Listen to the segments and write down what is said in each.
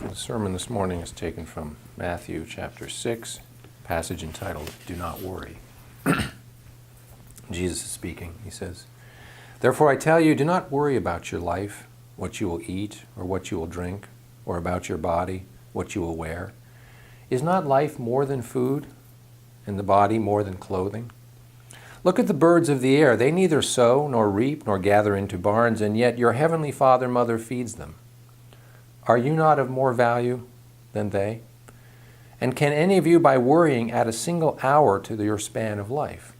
The sermon this morning is taken from Matthew chapter 6, passage entitled, "Do Not Worry." Jesus is speaking. He says, "Therefore I tell you, do not worry about your life, what you will eat or what you will drink, or about your body, what you will wear. Is not life more than food, and the body more than clothing? Look at the birds of the air. They neither sow nor reap nor gather into barns, and yet your heavenly Father, Mother feeds them. Are you not of more value than they? And can any of you, by worrying, add a single hour to your span of life?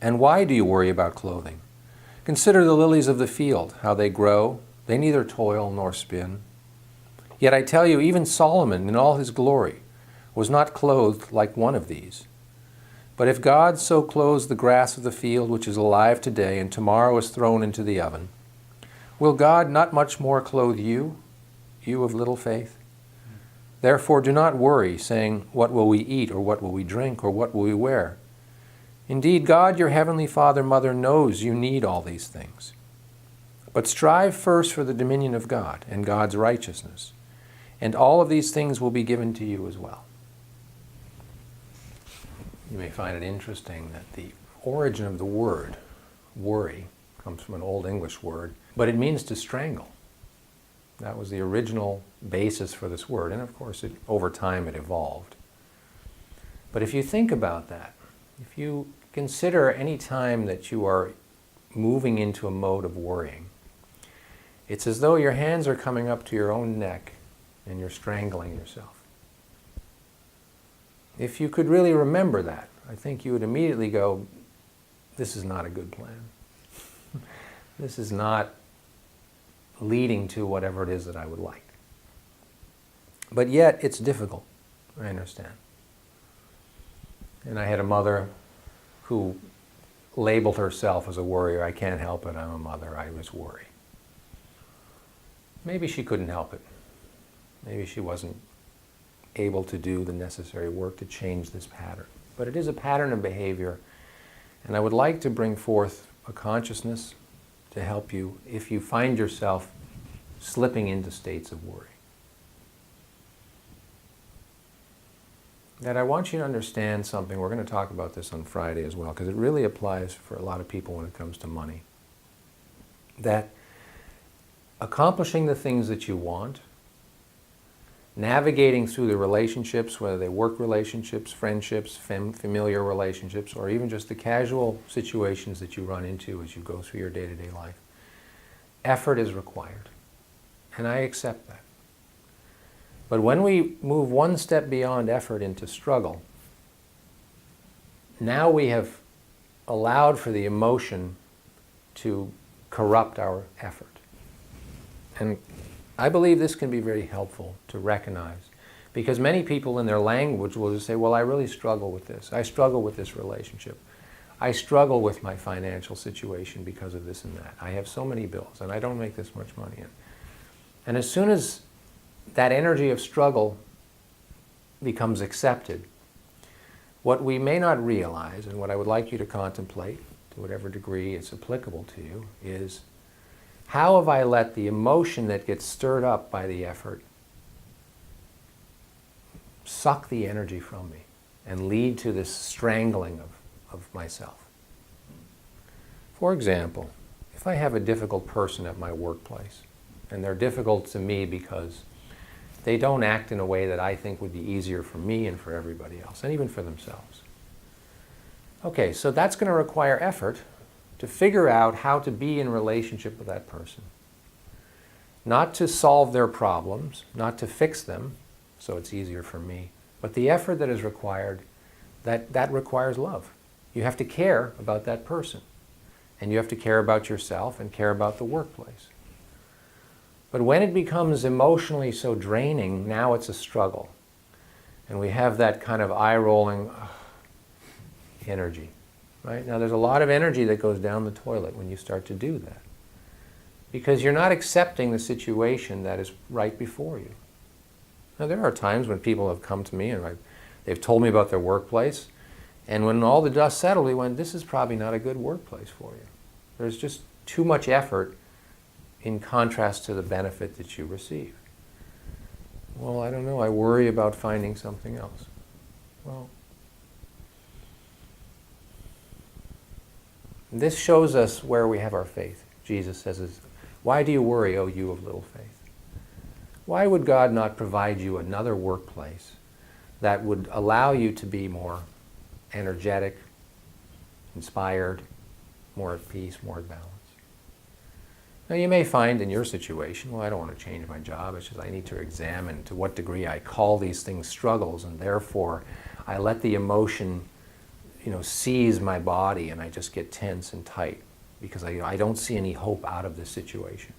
And why do you worry about clothing? Consider the lilies of the field, how they grow. They neither toil nor spin. Yet I tell you, even Solomon in all his glory was not clothed like one of these. But if God so clothes the grass of the field, which is alive today and tomorrow is thrown into the oven, will God not much more clothe you, you of little faith? Therefore do not worry, saying, what will we eat, or what will we drink, or what will we wear? Indeed, God, your heavenly Father, Mother, knows you need all these things. But strive first for the dominion of God and God's righteousness, and all of these things will be given to you as well." You may find it interesting that the origin of the word, worry, comes from an Old English word, but it means to strangle. That was the original basis for this word, and of course, over time it evolved. But if you think about that, if you consider any time that you are moving into a mode of worrying, it's as though your hands are coming up to your own neck and you're strangling yourself. If you could really remember that, I think you would immediately go, this is not a good plan. This is not leading to whatever it is that I would like. But yet, it's difficult, I understand. And I had a mother who labeled herself as a worrier. I can't help it, I'm a mother, I was worried. Maybe she couldn't help it. Maybe she wasn't able to do the necessary work to change this pattern. But it is a pattern of behavior, and I would like to bring forth a consciousness to help you if you find yourself slipping into states of worry. That I want you to understand something. We're going to talk about this on Friday as well, because it really applies for a lot of people when it comes to money. That accomplishing the things that you want, navigating through the relationships, whether they work relationships, friendships, familiar relationships, or even just the casual situations that you run into as you go through your day-to-day life, effort is required. And I accept that. But when we move one step beyond effort into struggle, now we have allowed for the emotion to corrupt our effort. And I believe this can be very helpful to recognize, because many people in their language will just say, well, I really struggle with this. I struggle with this relationship. I struggle with my financial situation because of this and that. I have so many bills and I don't make this much money. And as soon as that energy of struggle becomes accepted, what we may not realize, and what I would like you to contemplate to whatever degree it's applicable to you, is how have I let the emotion that gets stirred up by the effort suck the energy from me and lead to this strangling of myself? For example, if I have a difficult person at my workplace, and they're difficult to me because they don't act in a way that I think would be easier for me and for everybody else, and even for themselves. Okay, so that's going to require effort to figure out how to be in relationship with that person. Not to solve their problems, not to fix them, so it's easier for me, but the effort that is required, that requires love. You have to care about that person, and you have to care about yourself and care about the workplace. But when it becomes emotionally so draining, now it's a struggle. And we have that kind of eye-rolling energy. Right? Now there's a lot of energy that goes down the toilet when you start to do that, because you're not accepting the situation that is right before you. Now there are times when people have come to me and they've told me about their workplace, and when all the dust settled, we went, this is probably not a good workplace for you. There's just too much effort in contrast to the benefit that you receive. Well, I don't know, I worry about finding something else. Well, this shows us where we have our faith. Jesus says, why do you worry, O you of little faith? Why would God not provide you another workplace that would allow you to be more energetic, inspired, more at peace, more at balance? Now you may find in your situation, well, I don't want to change my job, it's just I need to examine to what degree I call these things struggles, and therefore I let the emotion, seize my body and I just get tense and tight because I don't see any hope out of this situation.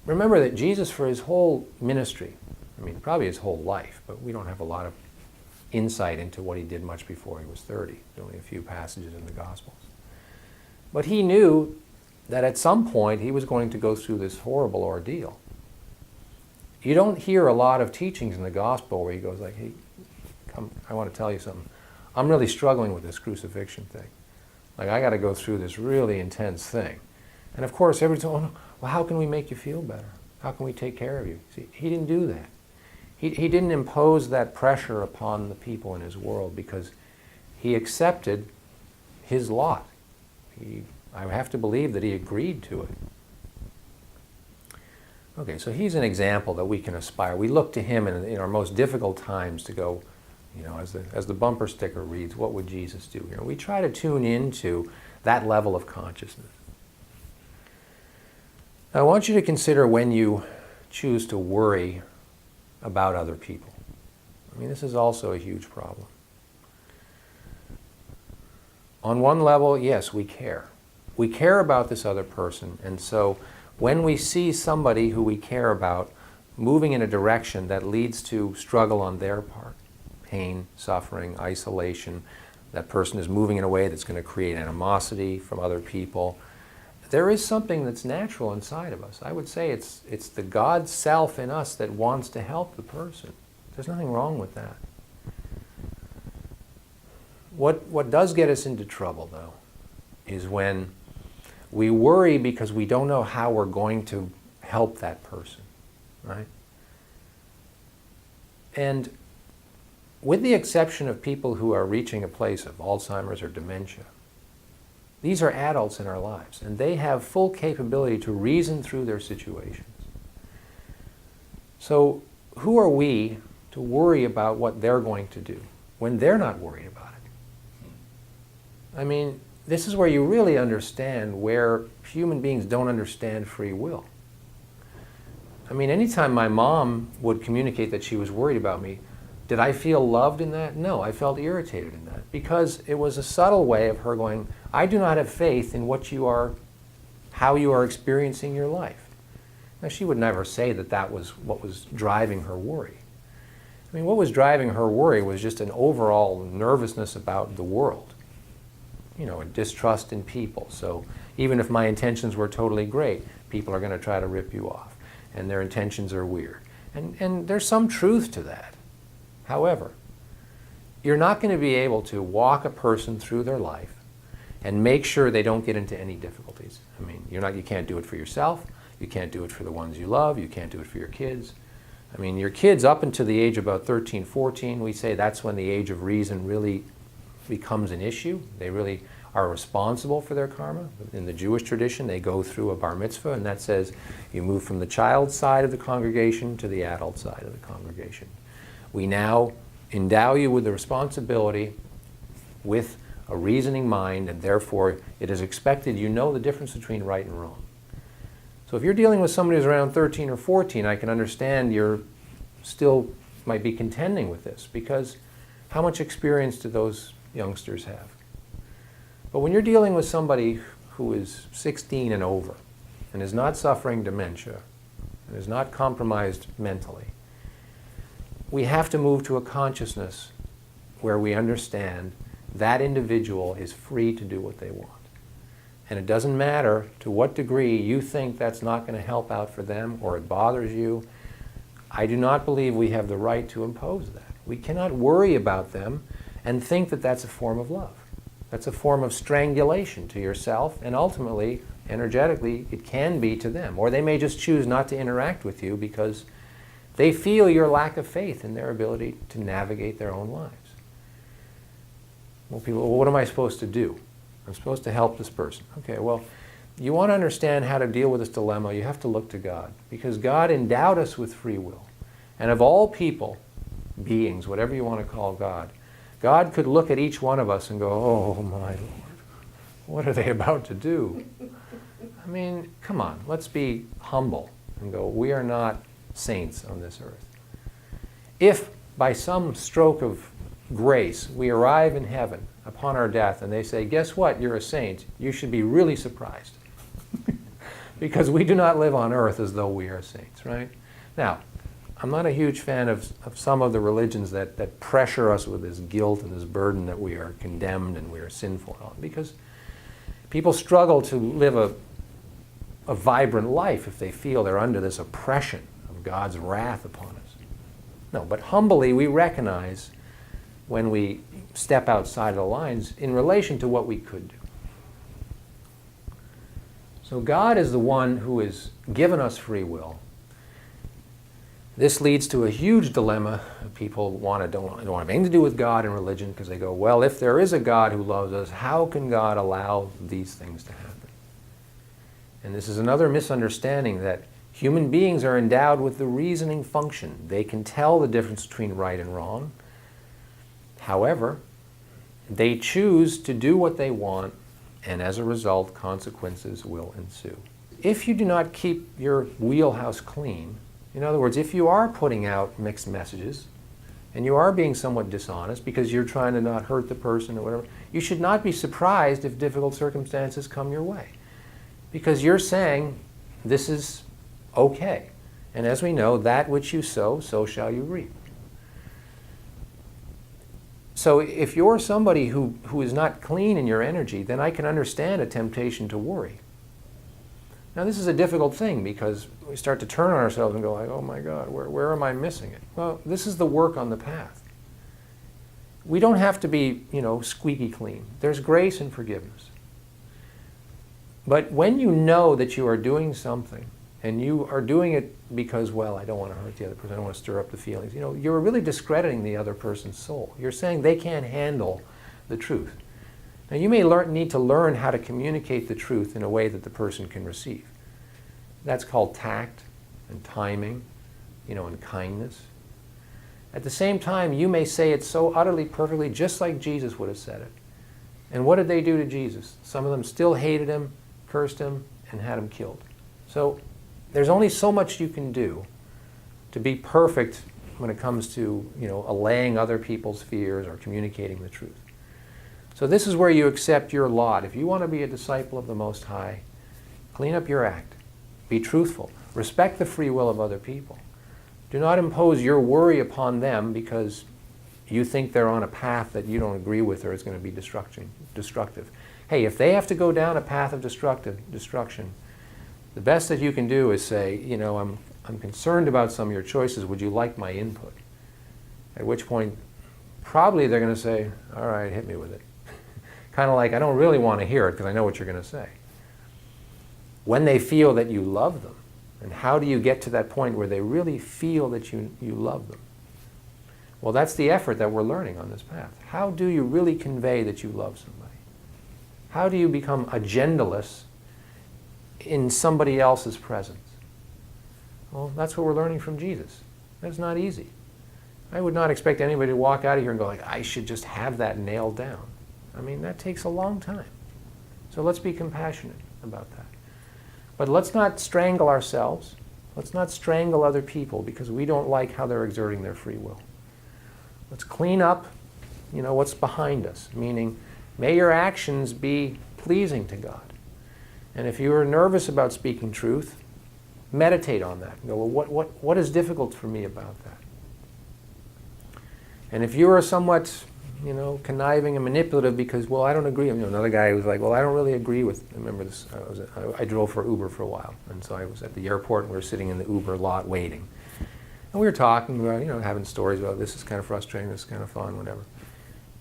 Remember that Jesus, for his whole ministry, probably his whole life, but we don't have a lot of insight into what he did much before he was 30. There's only a few passages in the Gospels. But he knew that at some point he was going to go through this horrible ordeal. You don't hear a lot of teachings in the Gospel where he goes like, hey, come, I want to tell you something. I'm really struggling with this crucifixion thing. Like, I got to go through this really intense thing. And of course, everybody's, oh no, well, how can we make you feel better? How can we take care of you? See, he didn't do that. He didn't impose that pressure upon the people in his world because he accepted his lot. I have to believe that he agreed to it. Okay, so he's an example that we can aspire. We look to him in our most difficult times to go, as the bumper sticker reads, what would Jesus do? We try to tune into that level of consciousness. Now, I want you to consider when you choose to worry about other people. This is also a huge problem. On one level, yes, we care. We care about this other person, and so when we see somebody who we care about moving in a direction that leads to struggle on their part, pain, suffering, isolation, that person is moving in a way that's going to create animosity from other people, there is something that's natural inside of us. I would say it's the God self in us that wants to help the person. There's nothing wrong with that. What does get us into trouble, though, is when we worry because we don't know how we're going to help that person, right? And with the exception of people who are reaching a place of Alzheimer's or dementia, these are adults in our lives, and they have full capability to reason through their situations. So who are we to worry about what they're going to do when they're not worried about it? This is where you really understand where human beings don't understand free will. Anytime my mom would communicate that she was worried about me, did I feel loved in that? No, I felt irritated in that because it was a subtle way of her going, I do not have faith in how you are experiencing your life. Now, she would never say that was what was driving her worry. What was driving her worry was just an overall nervousness about the world. A distrust in people. So even if my intentions were totally great, people are going to try to rip you off. And their intentions are weird. And there's some truth to that. However, you're not going to be able to walk a person through their life and make sure they don't get into any difficulties. You can't do it for yourself. You can't do it for the ones you love. You can't do it for your kids. Your kids up until the age of about 13, 14, we say that's when the age of reason really becomes an issue. They really are responsible for their karma. In the Jewish tradition, they go through a bar mitzvah, and that says you move from the child side of the congregation to the adult side of the congregation. We now endow you with the responsibility with a reasoning mind, and therefore it is expected you know the difference between right and wrong. So if you're dealing with somebody who's around 13 or 14, I can understand you're still might be contending with this, because how much experience do those youngsters have? But when you're dealing with somebody who is 16 and over and is not suffering dementia and is not compromised mentally, we have to move to a consciousness where we understand that individual is free to do what they want. And it doesn't matter to what degree you think that's not going to help out for them or it bothers you. I do not believe we have the right to impose that. We cannot worry about them and think that that's a form of love. That's a form of strangulation to yourself, and ultimately, energetically, it can be to them. Or they may just choose not to interact with you because They feel your lack of faith in their ability to navigate their own lives. Well, people, well, what am I supposed to do? I'm supposed to help this person. Okay, well, you want to understand how to deal with this dilemma, you have to look to God. Because God endowed us with free will. And of all people, beings, whatever you want to call God, God could look at each one of us and go, oh my Lord, what are they about to do? I mean, come on, let's be humble and go, we are not saints on this earth. If by some stroke of grace we arrive in heaven upon our death and they say, guess what, you're a saint, you should be really surprised. Because we do not live on earth as though we are saints, right? Now, I'm not a huge fan of some of the religions that pressure us with this guilt and this burden that we are condemned and we are sinful, because people struggle to live a vibrant life if they feel they're under this oppression of God's wrath upon us. No, but humbly we recognize when we step outside the lines in relation to what we could do. So God is the one who has given us free will. This leads to a huge dilemma. People don't want anything to do with God and religion because they go, well, if there is a God who loves us, how can God allow these things to happen? And this is another misunderstanding that human beings are endowed with the reasoning function. They can tell the difference between right and wrong. However, they choose to do what they want, and as a result, consequences will ensue. If you do not keep your wheelhouse clean, in other words, if you are putting out mixed messages, and you are being somewhat dishonest because you're trying to not hurt the person or whatever, you should not be surprised if difficult circumstances come your way. Because you're saying, this is okay. And as we know, that which you sow, so shall you reap. So if you're somebody who is not clean in your energy, then I can understand a temptation to worry. Now this is a difficult thing because we start to turn on ourselves and go like, oh my God, where am I missing it? Well, this is the work on the path. We don't have to be, squeaky clean. There's grace and forgiveness. But when you know that you are doing something and you are doing it because, well, I don't want to hurt the other person, I don't want to stir up the feelings, you're really discrediting the other person's soul. You're saying they can't handle the truth. Now you may need to learn how to communicate the truth in a way that the person can receive. That's called tact and timing, and kindness. At the same time, you may say it so utterly perfectly, just like Jesus would have said it. And what did they do to Jesus? Some of them still hated him, cursed him, and had him killed. So there's only so much you can do to be perfect when it comes to, allaying other people's fears or communicating the truth. So this is where you accept your lot. If you want to be a disciple of the Most High, clean up your act. Be truthful. Respect the free will of other people. Do not impose your worry upon them because you think they're on a path that you don't agree with or is going to be destructive. Hey, if they have to go down a path of destruction, the best that you can do is say, I'm concerned about some of your choices. Would you like my input? At which point, probably they're going to say, all right, hit me with it. Kind of like, I don't really want to hear it because I know what you're going to say. When they feel that you love them, and how do you get to that point where they really feel that you love them? Well, that's the effort that we're learning on this path. How do you really convey that you love somebody? How do you become agendaless in somebody else's presence? Well, that's what we're learning from Jesus. That's not easy. I would not expect anybody to walk out of here and go like, I should just have that nailed down. I mean, that takes a long time. So let's be compassionate about that. But let's not strangle ourselves. Let's not strangle other people because we don't like how they're exerting their free will. Let's clean up, what's behind us, meaning may your actions be pleasing to God. And if you are nervous about speaking truth, meditate on that. And go, well, what is difficult for me about that? And if you are somewhat, conniving and manipulative because, well, I don't agree. Another guy was like, well, I don't really agree with, I remember this, I drove for Uber for a while. And so I was at the airport and we were sitting in the Uber lot waiting. And we were talking about, having stories about this is kind of frustrating, this is kind of fun, whatever.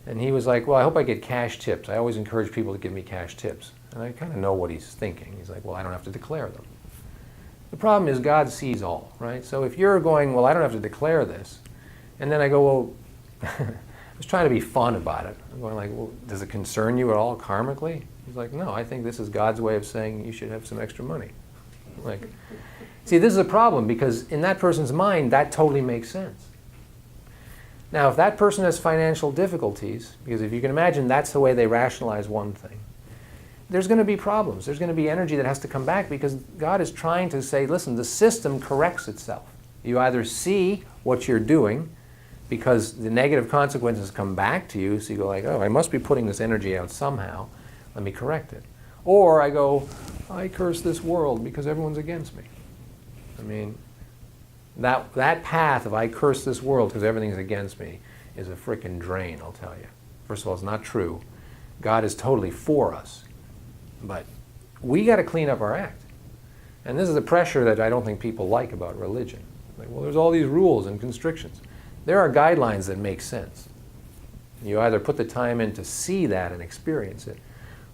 And he was like, well, I hope I get cash tips. I always encourage people to give me cash tips. And I kind of know what he's thinking. He's like, well, I don't have to declare them. The problem is God sees all, right? So if you're going, well, I don't have to declare this, and then I go, well, I was trying to be fun about it. I'm going like, well, does it concern you at all karmically? He's like, no, I think this is God's way of saying you should have some extra money. Like, see, this is a problem because in that person's mind, that totally makes sense. Now, if that person has financial difficulties, because if you can imagine that's the way they rationalize one thing, there's going to be problems. There's going to be energy that has to come back because God is trying to say, listen, the system corrects itself. You either see what you're doing because the negative consequences come back to you, so you go like, oh, I must be putting this energy out somehow. Let me correct it. Or I go, I curse this world because everyone's against me. I mean, that path of I curse this world because everything's against me is a frickin' drain, I'll tell you. First of all, it's not true. God is totally for us. But we got to clean up our act. And this is the pressure that I don't think people like about religion. Like, well, there's all these rules and constrictions. There are guidelines that make sense. You either put the time in to see that and experience it,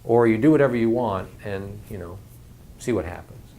or you do whatever you want and, see what happens.